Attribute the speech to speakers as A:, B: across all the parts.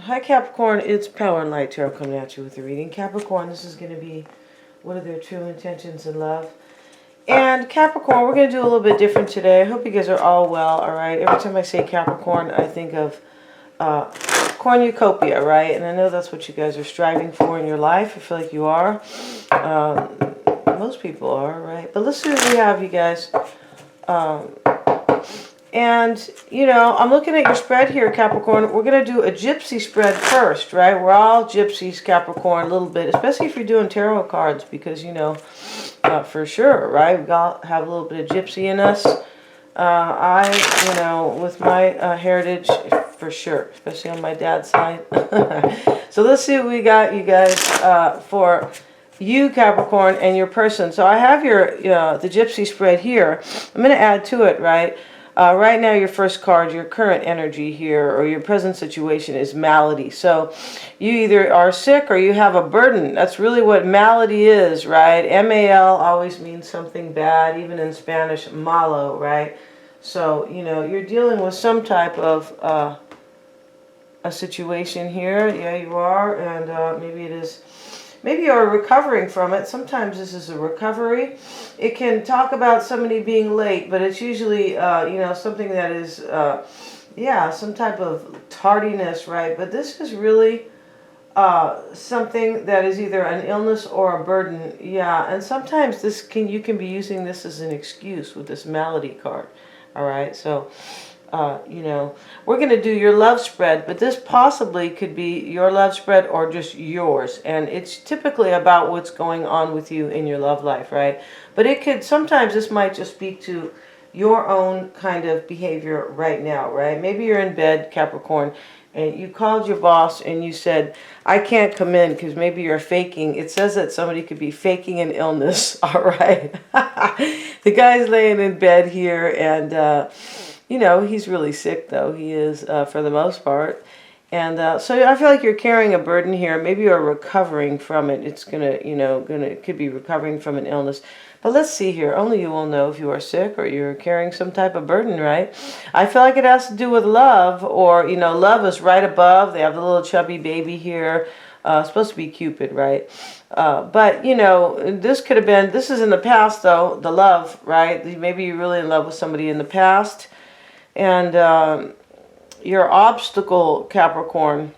A: Hi Capricorn, it's Power and Light Tarot coming at you with a reading. Capricorn, this is going to be what are their true intentions in love. And Capricorn, we're going to do a little bit different today. I hope you guys are all well, alright? Every time I say Capricorn, I think of cornucopia, right? And I know that's what you guys are striving for in your life. I feel like you are. Most people are, right? But let's see what we have, you guys. And, you know, I'm looking at your spread here, Capricorn. We're going to do a gypsy spread first, right? We're all gypsies, Capricorn, a little bit, especially if you're doing tarot cards, because, you know, for sure, right? We all have a little bit of gypsy in us. You know, with my heritage, for sure, especially on my dad's side. So let's see what we got, you guys, for you, Capricorn, and your person. So I have your the gypsy spread here. I'm going to add to it, right? Right now, your first card, your current energy here, or your present situation is malady. So you either are sick or you have a burden. That's really what malady is, right? M-A-L always means something bad, even in Spanish, malo, right? So, you know, you're dealing with some type of a situation here. Yeah, you are. And maybe it is... Maybe you're recovering from it. Sometimes this is a recovery. It can talk about somebody being late, but it's usually, you know, something that is, yeah, some type of tardiness, right? But this is really something that is either an illness or a burden. Yeah, and sometimes you can be using this as an excuse with this malady card. All right, so... you know, we're going to do your love spread, but this possibly could be your love spread or just yours. And it's typically about what's going on with you in your love life, right? But it could, sometimes this might just speak to your own kind of behavior right now, right? Maybe you're in bed, Capricorn, and you called your boss and you said, I can't come in because maybe you're faking. It says that somebody could be faking an illness, all right? The guy's laying in bed here and... you know, he's really sick, though. He is, for the most part. And so I feel like you're carrying a burden here. Maybe you're recovering from it. It's going to, you know, it could be recovering from an illness. But let's see here. Only you will know if you are sick or you're carrying some type of burden, right? I feel like it has to do with love, or, you know, love is right above. They have the little chubby baby here. Supposed to be Cupid, right? But, you know, this could have been, this is in the past, though, the love, right? Maybe you're really in love with somebody in the past. And your obstacle, Capricorn,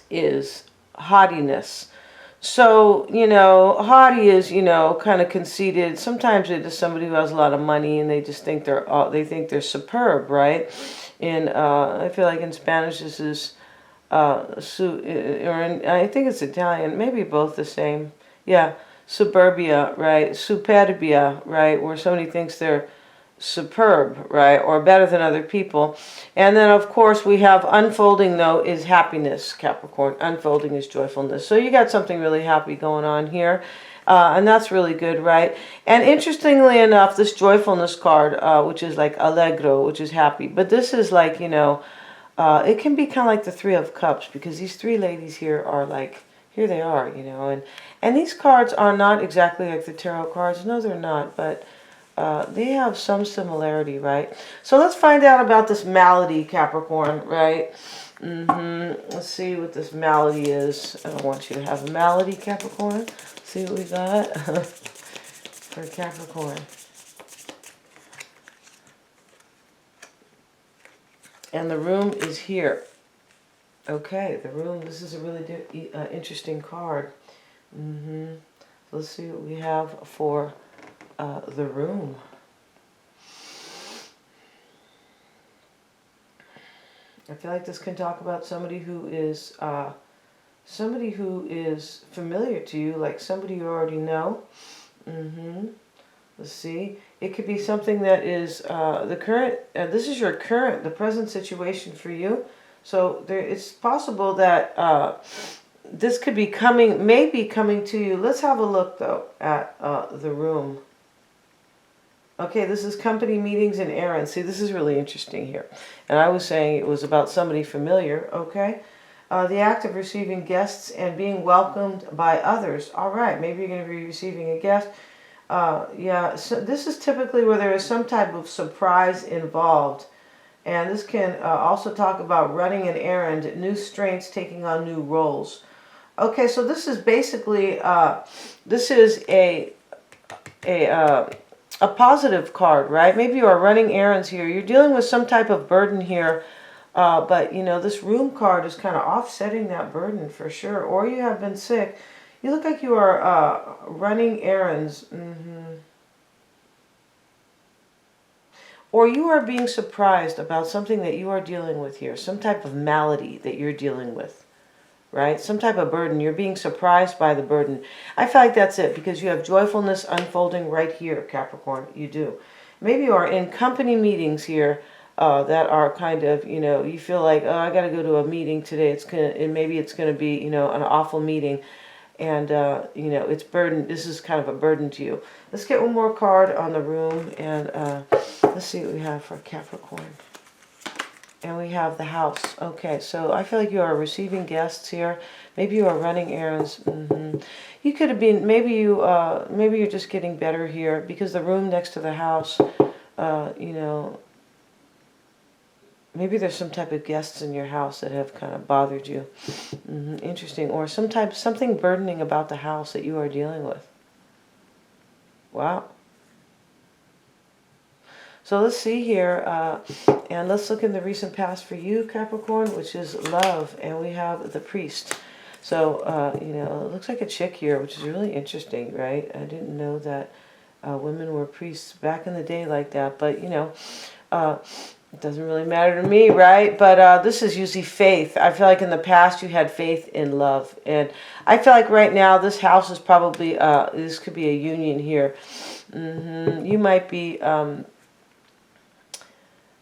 A: is haughtiness. So, you know, haughty is, you know, kind of conceited. Sometimes it is somebody who has a lot of money and they just think they're superb, right? And I feel like in Spanish this is, or I think it's Italian, maybe both the same. Yeah, suburbia, right? Superbia, right? Where somebody thinks they're superb, right, or better than other people. And then of course we have unfolding, though, is happiness, Capricorn. Unfolding is joyfulness. So you got something really happy going on here, and that's really good, right? And interestingly enough, this joyfulness card, which is like allegro, which is happy, but this is like, you know, it can be kind of like the Three of Cups, because these three ladies here are like, here they are, you know, and these cards are not exactly like the tarot cards. No, they're not, but they have some similarity, right? So let's find out about this malady, Capricorn, right? Let's see what this malady is. I don't want you to have a malady, Capricorn. Let's see what we got for Capricorn. And the room is here. Okay, the room, this is a really interesting card. Let's see what we have for the room. I feel like this can talk about somebody who is familiar to you, like somebody you already know. Let's see. It could be something that is the current. This is your current, the present situation for you. So it's possible that this could be coming, maybe coming to you. Let's have a look though at the room. Okay, this is company meetings and errands. See, this is really interesting here. And I was saying it was about somebody familiar, okay? The act of receiving guests and being welcomed by others. All right, maybe you're going to be receiving a guest. Yeah, so this is typically where there is some type of surprise involved. And this can also talk about running an errand, new strengths, taking on new roles. Okay, so this is basically, this is a, uh, a positive card, right? Maybe you are running errands here. You're dealing with some type of burden here. But, you know, this room card is kind of offsetting that burden for sure. Or you have been sick. You look like you are running errands. Or you are being surprised about something that you are dealing with here. Some type of malady that you're dealing with. Right? Some type of burden. You're being surprised by the burden. I feel like that's it because you have joyfulness unfolding right here, Capricorn. You do. Maybe you are in company meetings here that are kind of, you know, you feel like, oh, I got to go to a meeting today. And maybe it's going to be, you know, an awful meeting. And, you know, it's burden. This is kind of a burden to you. Let's get one more card on the room. And let's see what we have for Capricorn. And we have the house. Okay, so I feel like you are receiving guests here. Maybe you are running errands. You could have been, maybe you're just getting better here because the room next to the house, you know, maybe there's some type of guests in your house that have kind of bothered you. Interesting. Or something burdening about the house that you are dealing with. Wow. So let's see here, and let's look in the recent past for you, Capricorn, which is love, and we have the priest. So, you know, it looks like a chick here, which is really interesting, right? I didn't know that women were priests back in the day like that, but, you know, it doesn't really matter to me, right? But this is usually faith. I feel like in the past you had faith in love, and I feel like right now this house is probably, this could be a union here. You might be...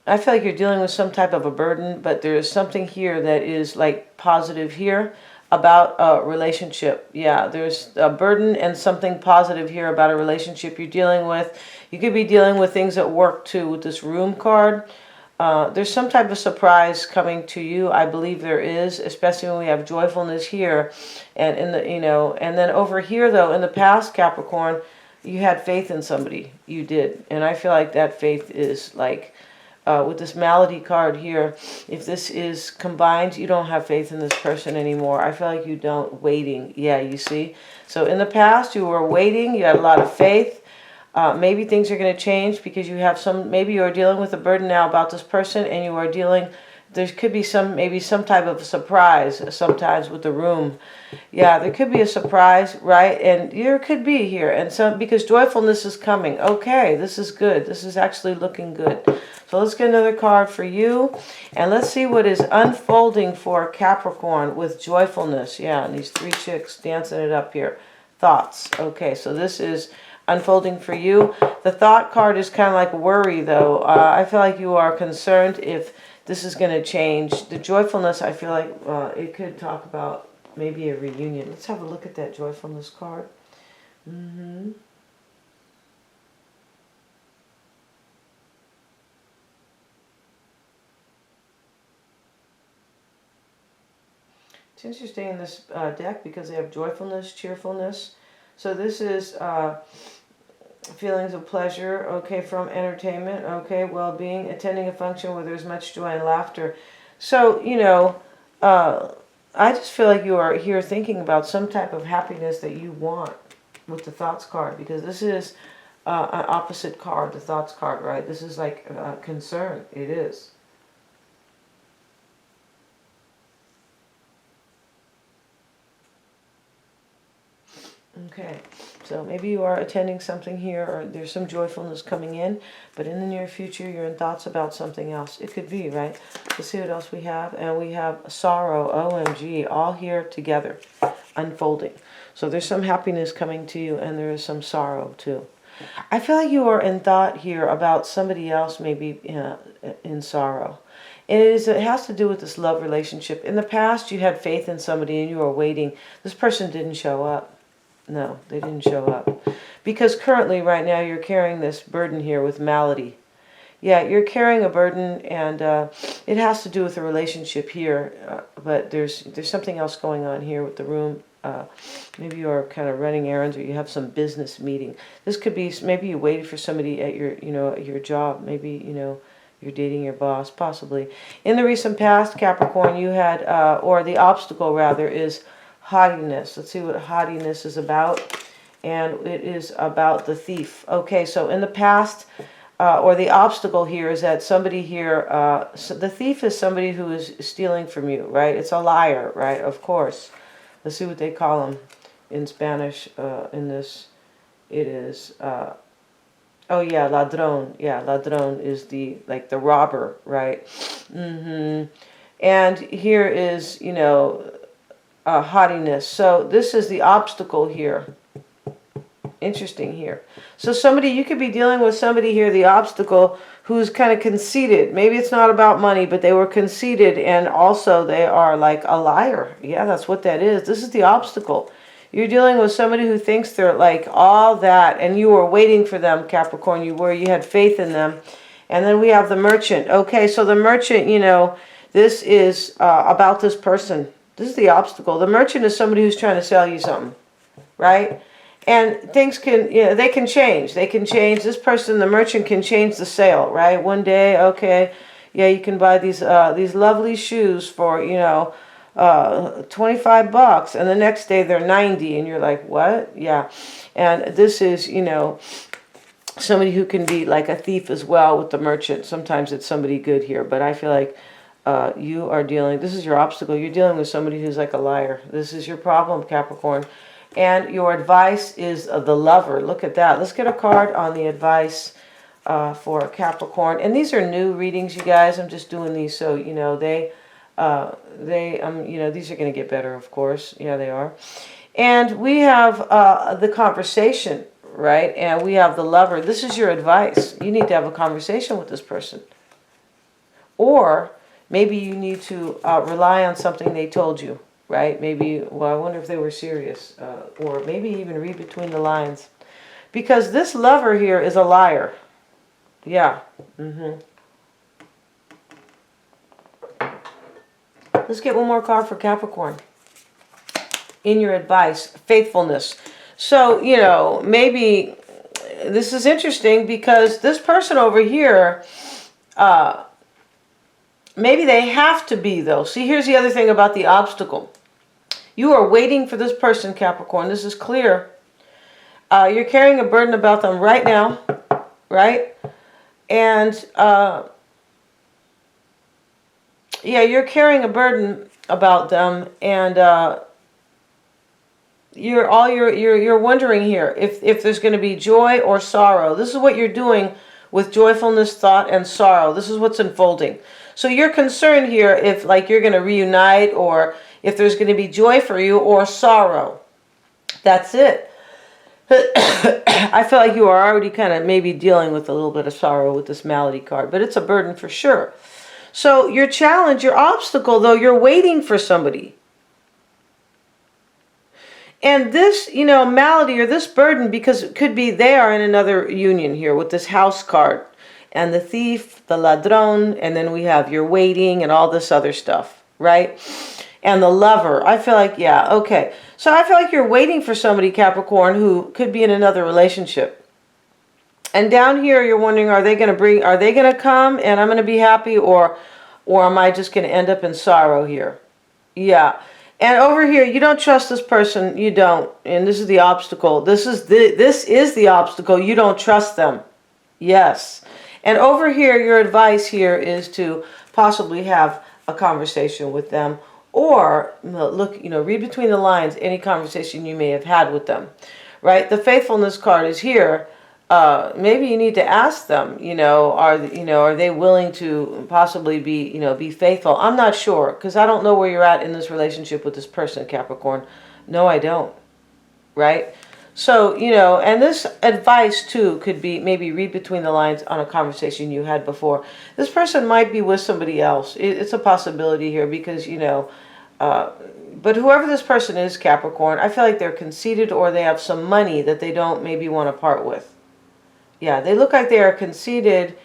A: I feel like you're dealing with some type of a burden, but there is something here that is like positive here about a relationship. Yeah, there's a burden and something positive here about a relationship you're dealing with. You could be dealing with things at work too with this room card. There's some type of surprise coming to you. I believe there is, especially when we have joyfulness here. And in the, you know, and then over here though, in the past, Capricorn, you had faith in somebody. You did. And I feel like that faith is like... with this malady card here, if this is combined, you don't have faith in this person anymore. I feel like you don't. Waiting. Yeah, you see? So in the past, you were waiting. You had a lot of faith. Maybe things are going to change because you have some... Maybe you are dealing with a burden now about this person and you are dealing... There could be maybe some type of surprise sometimes with the room. Yeah, there could be a surprise, right? And there could be here. And so, because joyfulness is coming. Okay, this is good. This is actually looking good. So let's get another card for you. And let's see what is unfolding for Capricorn with joyfulness. Yeah, and these three chicks dancing it up here. Thoughts. Okay, so this is unfolding for you. The thought card is kind of like worry, though. I feel like you are concerned if this is going to change. The joyfulness, I feel like it could talk about maybe a reunion. Let's have a look at that joyfulness card. It's interesting in this deck because they have joyfulness, cheerfulness. So this is feelings of pleasure, okay, from entertainment, okay, well-being, attending a function where there's much joy and laughter. So, you know, I just feel like you are here thinking about some type of happiness that you want with the thoughts card, because this is an opposite card, the thoughts card, right? This is like concern. It is. Okay, so maybe you are attending something here, or there's some joyfulness coming in, but in the near future you're in thoughts about something else. It could be, right? Let's see what else we have. And we have sorrow, OMG, all here together, unfolding. So there's some happiness coming to you, and there is some sorrow too. I feel like you are in thought here about somebody else maybe in sorrow. And it has to do with this love relationship. In the past, you had faith in somebody and you were waiting. This person didn't show up. No, they didn't show up. Because currently, right now, you're carrying this burden here with malady. Yeah, you're carrying a burden, and it has to do with a relationship here. But there's something else going on here with the room. Maybe you're kind of running errands, or you have some business meeting. This could be, maybe you waited for somebody at your, at your job. Maybe, You're dating your boss, possibly. In the recent past, Capricorn, you had, or the obstacle rather, is haughtiness. Let's see what haughtiness is about. And it is about the thief. Okay, so in the past, or the obstacle here is that somebody here, so the thief is somebody who is stealing from you, right? It's a liar, right? Of course. Let's see what they call them in Spanish in this. It is... oh yeah, ladrón. Yeah, ladrón is the robber, right? And here is, you know, haughtiness. So this is the obstacle here. Interesting here. So somebody, you could be dealing with somebody here, the obstacle, who's kind of conceited. Maybe it's not about money, but they were conceited, and also they are like a liar. Yeah, that's what that is. This is the obstacle. You're dealing with somebody who thinks they're like all that, and you were waiting for them, Capricorn. You had faith in them. And then we have the merchant. Okay, so the merchant, you know, this is about this person. This is the obstacle. The merchant is somebody who's trying to sell you something, right? And things can, you know, they can change. They can change. This person, the merchant, can change the sale, right? One day, okay, yeah, you can buy these lovely shoes for, you know, $25, and the next day they're 90, and you're like, what? Yeah. And this is, you know, somebody who can be like a thief as well with the merchant. Sometimes it's somebody good here, but I feel like you are dealing, this is your obstacle. You're dealing with somebody who's like a liar. This is your problem, Capricorn. And your advice is the lover. Look at that. Let's get a card on the advice for Capricorn. And these are new readings, you guys. I'm just doing these so, you know, you know, these are going to get better, of course. Yeah, they are. And we have the conversation, right? And we have the lover. This is your advice. You need to have a conversation with this person. Or maybe you need to rely on something they told you, right? Maybe, well, I wonder if they were serious. Or maybe even read between the lines. Because this lover here is a liar. Yeah. Let's get one more card for Capricorn. In your advice, faithfulness. So, you know, maybe this is interesting because this person over here, maybe they have to be, though. See, here's the other thing about the obstacle. You are waiting for this person, Capricorn. This is clear. You're carrying a burden about them right now, right? And, yeah, you're carrying a burden about them, and you're wondering here if there's going to be joy or sorrow. This is what you're doing with joyfulness, thought, and sorrow. This is what's unfolding. So you're concerned here if like you're going to reunite, or if there's going to be joy for you or sorrow. That's it. I feel like you are already kind of maybe dealing with a little bit of sorrow with this malady card, but it's a burden for sure. So your challenge, your obstacle, though, you're waiting for somebody. And this, you know, malady or this burden, because it could be they are in another union here with this house card. And the thief, the ladrón, and then we have your waiting and all this other stuff, right? And the lover. I feel like, yeah, okay. So I feel like you're waiting for somebody, Capricorn, who could be in another relationship. And down here, you're wondering, are they going to come and I'm going to be happy, or am I just going to end up in sorrow here? Yeah. And over here, you don't trust this person. You don't. And this is the obstacle. This is the obstacle. You don't trust them. Yes. And over here, your advice here is to possibly have a conversation with them, or look, you know, read between the lines any conversation you may have had with them, right? The faithfulness card is here. Maybe you need to ask them, are they willing to possibly be faithful? I'm not sure, because I don't know where you're at in this relationship with this person, Capricorn. No, I don't. Right? So, and this advice too could be maybe read between the lines on a conversation you had before. This person might be with somebody else. It's a possibility here because, but whoever this person is, Capricorn, I feel like they're conceited, or they have some money that they don't maybe want to part with. Yeah, they look like they are conceited,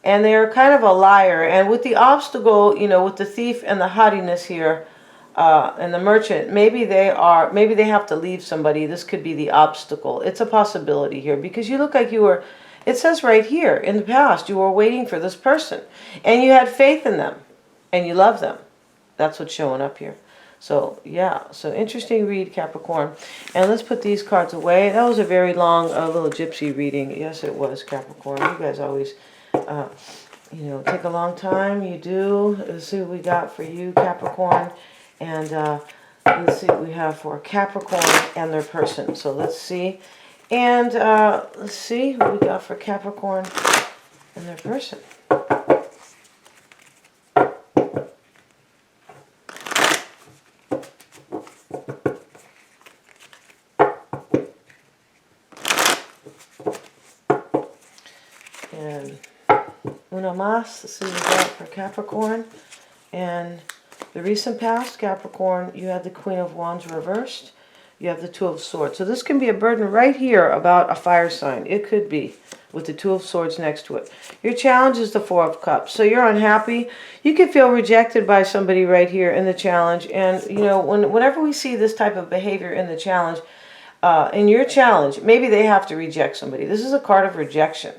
A: and they are kind of a liar. And with the obstacle, with the thief and the haughtiness here, and the merchant, maybe they have to leave somebody. This could be the obstacle. It's a possibility here because you look like you were It says right here, in the past, you were waiting for this person. And you had faith in them. And you love them. That's what's showing up here. So, yeah. So, interesting read, Capricorn. And let's put these cards away. That was a very long little gypsy reading. Yes, it was, Capricorn. You guys always, you know, take a long time. You do. Let's see what we got for you, Capricorn. And let's see what we have for Capricorn and their person. So, let's see. And let's see what we got for Capricorn and their person. And una más, let's see what we got for Capricorn. And the recent past, Capricorn, you had the Queen of Wands reversed. You have the Two of Swords. So this can be a burden right here about a fire sign. It could be with the Two of Swords next to it. Your challenge is the Four of Cups. So you're unhappy. You could feel rejected by somebody right here in the challenge. And, you know, whenever we see this type of behavior in the challenge, in your challenge, maybe they have to reject somebody. This is a card of rejection.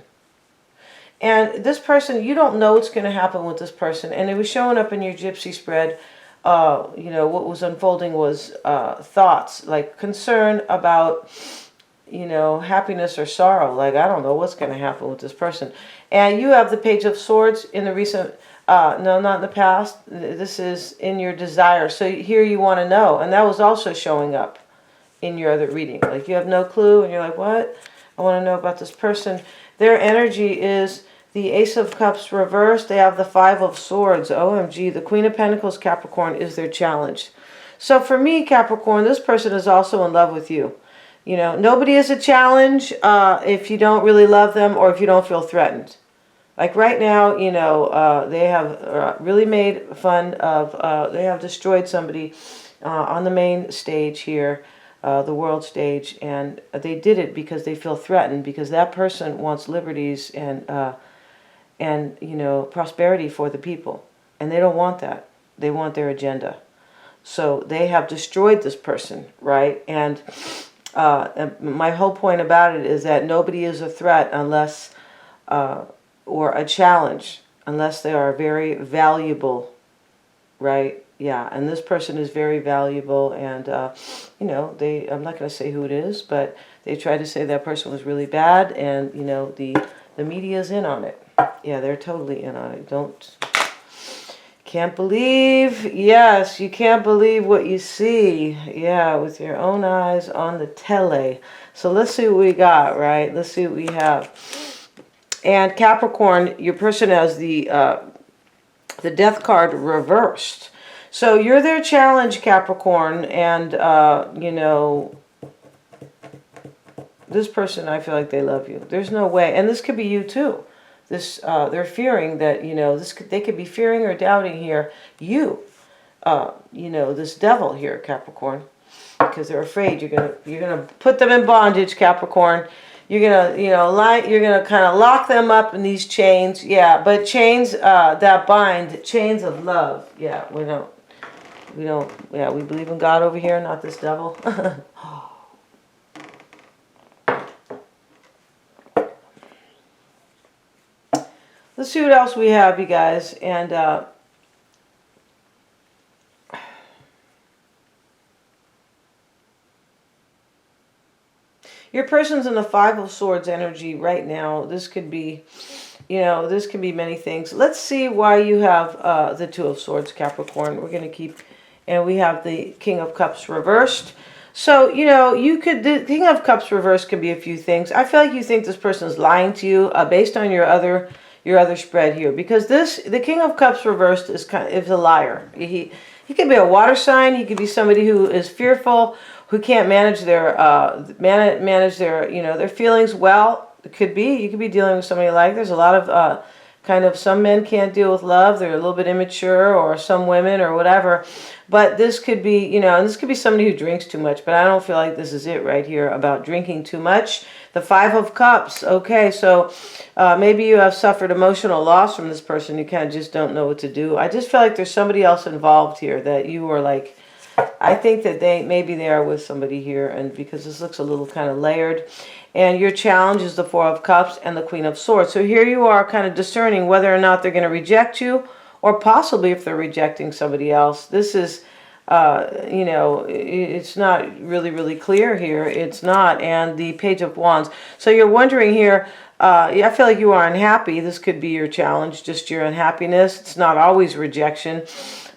A: And this person, you don't know what's going to happen with this person. And it was showing up in your gypsy spread. You know, what was unfolding was thoughts, like concern about, you know, happiness or sorrow. Like, I don't know what's going to happen with this person. And you have the Page of Swords in the recent, no, not in the past. This is in your desire. So here you want to know. And that was also showing up in your other reading. Like, you have no clue and you're like, what? I want to know about this person. Their energy is the Ace of Cups reversed. They have the Five of Swords. OMG. The Queen of Pentacles, Capricorn, is their challenge. So for me, Capricorn, this person is also in love with you. You know, nobody is a challenge if you don't really love them or if you don't feel threatened. Like right now, you know, they have really made fun of, they have destroyed somebody on the main stage here. The world stage, and they did it because they feel threatened, because that person wants liberties and you know, prosperity for the people, and they don't want that. They want their agenda. So they have destroyed this person, right? And my whole point about it is that nobody is a threat unless or a challenge unless they are very valuable, right? Yeah, and this person is very valuable, and you know, I'm not going to say who it is, but they tried to say that person was really bad, and you know, the media's in on it. Yeah, they're totally in on it. Can't believe, yes, you can't believe what you see. Yeah, with your own eyes on the tele. So let's see what we got, right? Let's see what we have. And Capricorn, your person has the Death card reversed. So you're their challenge, Capricorn, and, you know, this person, I feel like they love you. There's no way, and this could be you too. This, they're fearing that, you know, they could be fearing or doubting here, you know, this devil here, Capricorn, because they're afraid you're gonna put them in bondage, Capricorn. You're gonna, you know, you're gonna kind of lock them up in these chains, yeah. But chains that bind, chains of love, yeah. We don't, yeah, we believe in God over here, not this devil. Let's see what else we have, you guys. And your person's in the Five of Swords energy right now. This could be, you know, this can be many things. Let's see why you have the Two of Swords, Capricorn. We're going to keep, and we have the King of Cups reversed. So, you know, the King of Cups reversed can be a few things. I feel like you think this person is lying to you based on your other spread here, because the King of Cups reversed is a liar. He could be a water sign. He could be somebody who is fearful, who can't manage their you know, their feelings well. It could be, you could be dealing with somebody like, there's a lot of some men can't deal with love. They're a little bit immature, or some women, or whatever. But this could be, you know, and this could be somebody who drinks too much, but I don't feel like this is it right here about drinking too much. The Five of Cups. Okay, so maybe you have suffered emotional loss from this person. You kind of just don't know what to do. I just feel like there's somebody else involved here that you were like, I think that maybe they are with somebody here, and because this looks a little kind of layered. And your challenge is the Four of Cups and the Queen of Swords. So here you are kind of discerning whether or not they're going to reject you, or possibly if they're rejecting somebody else. This is, you know, it's not really clear here. It's not. And the Page of Wands. So you're wondering here, I feel like you are unhappy. This could be your challenge, just your unhappiness. It's not always rejection.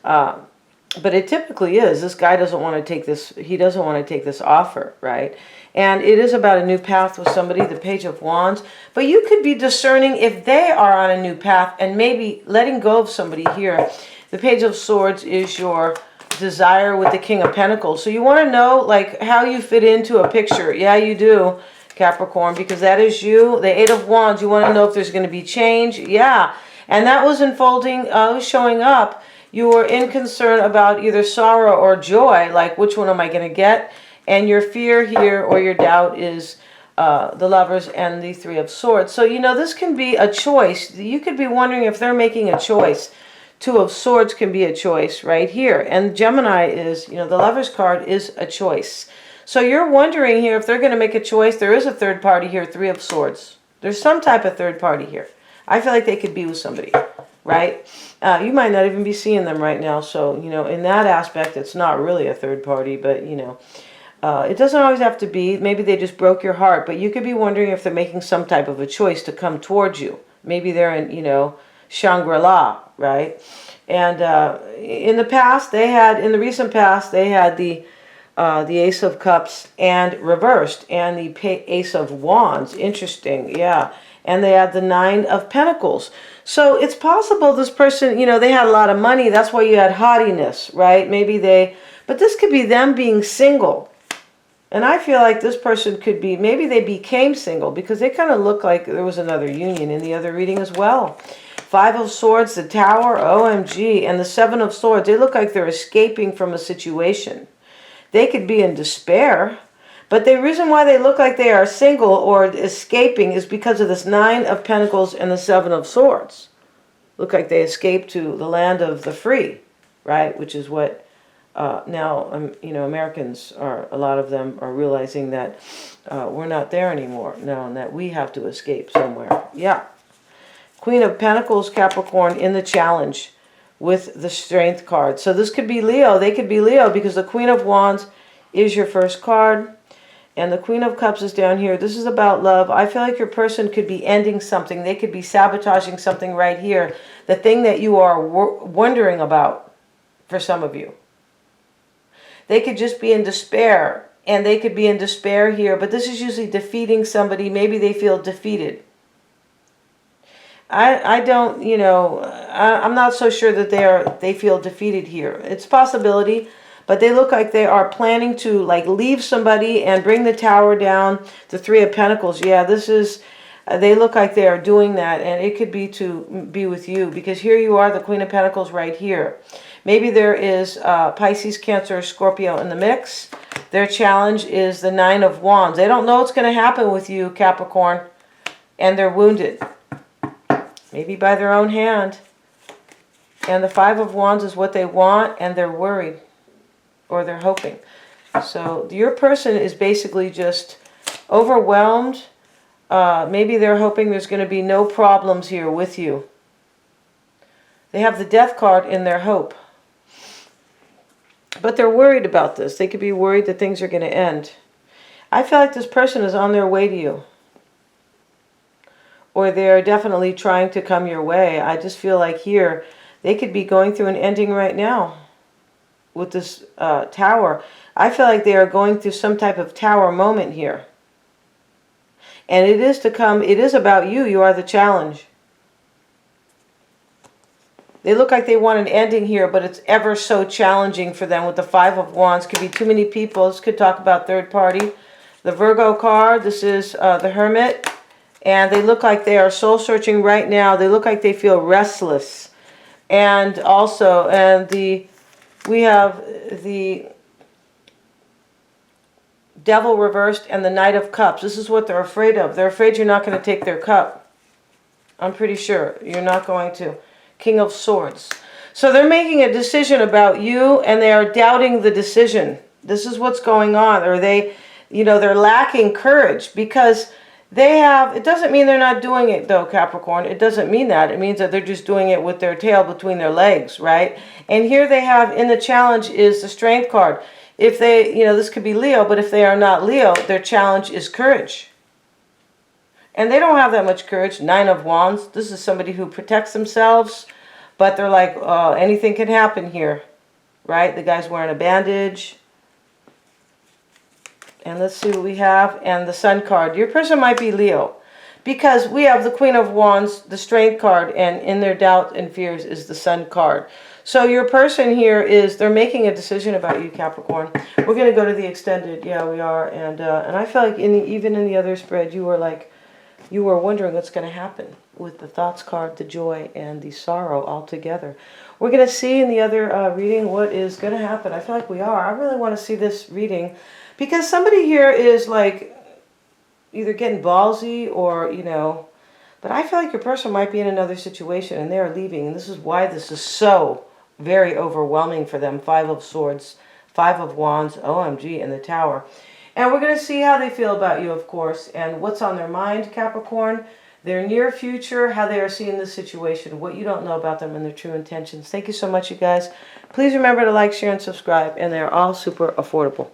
A: But it typically is. This guy doesn't want to take this. He doesn't want to take this offer, right? And it is about a new path with somebody, the Page of Wands. But you could be discerning if they are on a new path and maybe letting go of somebody here. The Page of Swords is your desire with the King of Pentacles. So you want to know, like, how you fit into a picture. Yeah, you do, Capricorn, because that is you. The Eight of Wands, you want to know if there's going to be change. Yeah. And that was unfolding, showing up. You were in concern about either sorrow or joy, like which one am I going to get? And your fear here or your doubt is the Lovers and the Three of Swords. So, you know, this can be a choice. You could be wondering if they're making a choice. Two of Swords can be a choice right here. And Gemini is, you know, the Lovers card is a choice. So you're wondering here if they're going to make a choice. There is a third party here, Three of Swords. There's some type of third party here. I feel like they could be with somebody, right? You might not even be seeing them right now. So, you know, in that aspect, it's not really a third party, but, you know, it doesn't always have to be. Maybe they just broke your heart, but you could be wondering if they're making some type of a choice to come towards you. Maybe they're in, you know, Shangri-La, right? And in the past, in the recent past, they had the Ace of Cups and reversed, and the Ace of Wands. Interesting, yeah. And they had the Nine of Pentacles. So it's possible this person, you know, they had a lot of money. That's why you had haughtiness, right? But this could be them being single. And I feel like this person could be, maybe they became single because they kind of look like there was another union in the other reading as well. Five of Swords, the Tower, OMG, and the Seven of Swords. They look like they're escaping from a situation. They could be in despair. But the reason why they look like they are single or escaping is because of this Nine of Pentacles and the Seven of Swords. Look like they escaped to the land of the free, right? Which is what now, you know, Americans are, a lot of them are realizing that we're not there anymore. No, and that we have to escape somewhere. Yeah. Queen of Pentacles, Capricorn, in the challenge with the Strength card. So this could be Leo. They could be Leo because the Queen of Wands is your first card. And the Queen of Cups is down here. This is about love. I feel like your person could be ending something. They could be sabotaging something right here. The thing that you are wondering about for some of you. They could just be in despair. And they could be in despair here. But this is usually defeating somebody. Maybe they feel defeated. I don't, you know, I'm not so sure that they feel defeated here. It's a possibility. But they look like they are planning to, like, leave somebody and bring the Tower down. The Three of Pentacles. Yeah, this is, they look like they are doing that. And it could be to be with you. Because here you are, the Queen of Pentacles right here. Maybe there is Pisces, Cancer, Scorpio in the mix. Their challenge is the Nine of Wands. They don't know what's going to happen with you, Capricorn. And they're wounded. Maybe by their own hand. And the Five of Wands is what they want. And they're worried. Or they're hoping. So your person is basically just overwhelmed. Maybe they're hoping there's going to be no problems here with you. They have the Death card in their hope. But they're worried about this. They could be worried that things are going to end. I feel like this person is on their way to you. Or they're definitely trying to come your way. I just feel like here, they could be going through an ending right now. With this Tower. I feel like they are going through some type of Tower moment here. And it is to come, it is about you. You are the challenge. They look like they want an ending here, but it's ever so challenging for them with the Five of Wands. Could be too many people. This could talk about third party. The Virgo card, this is the Hermit. And they look like they are soul searching right now. They look like they feel restless. And also, we have the Devil reversed and the Knight of Cups. This is what they're afraid of. They're afraid you're not going to take their cup. I'm pretty sure you're not going to. King of Swords. So they're making a decision about you, and they are doubting the decision. This is what's going on. Or they, they're lacking courage because they have, it doesn't mean they're not doing it though, Capricorn. It doesn't mean that. It means that they're just doing it with their tail between their legs, right? And here they have in the challenge is the Strength card. If they, this could be Leo, but if they are not Leo, their challenge is courage. And they don't have that much courage. 9 of Wands. This is somebody who protects themselves, but they're like, anything can happen here, right? The guy's wearing a bandage. And let's see what we have. And the Sun card. Your person might be Leo. Because we have the Queen of Wands, the Strength card, and in their doubt and fears is the Sun card. So your person here is, they're making a decision about you, Capricorn. We're going to go to the extended. Yeah, we are. And I feel like even in the other spread, you were wondering what's going to happen with the Thoughts card, the joy, and the sorrow all together. We're going to see in the other reading what is going to happen. I feel like we are. I really want to see this reading because somebody here is like either getting ballsy or, but I feel like your person might be in another situation and they're leaving. And this is why this is so very overwhelming for them. 5 of Swords, 5 of Wands, OMG, and the Tower. And we're going to see how they feel about you, of course, and what's on their mind, Capricorn, their near future, how they are seeing the situation, what you don't know about them, and their true intentions. Thank you so much, you guys. Please remember to like, share, and subscribe, and they're all super affordable.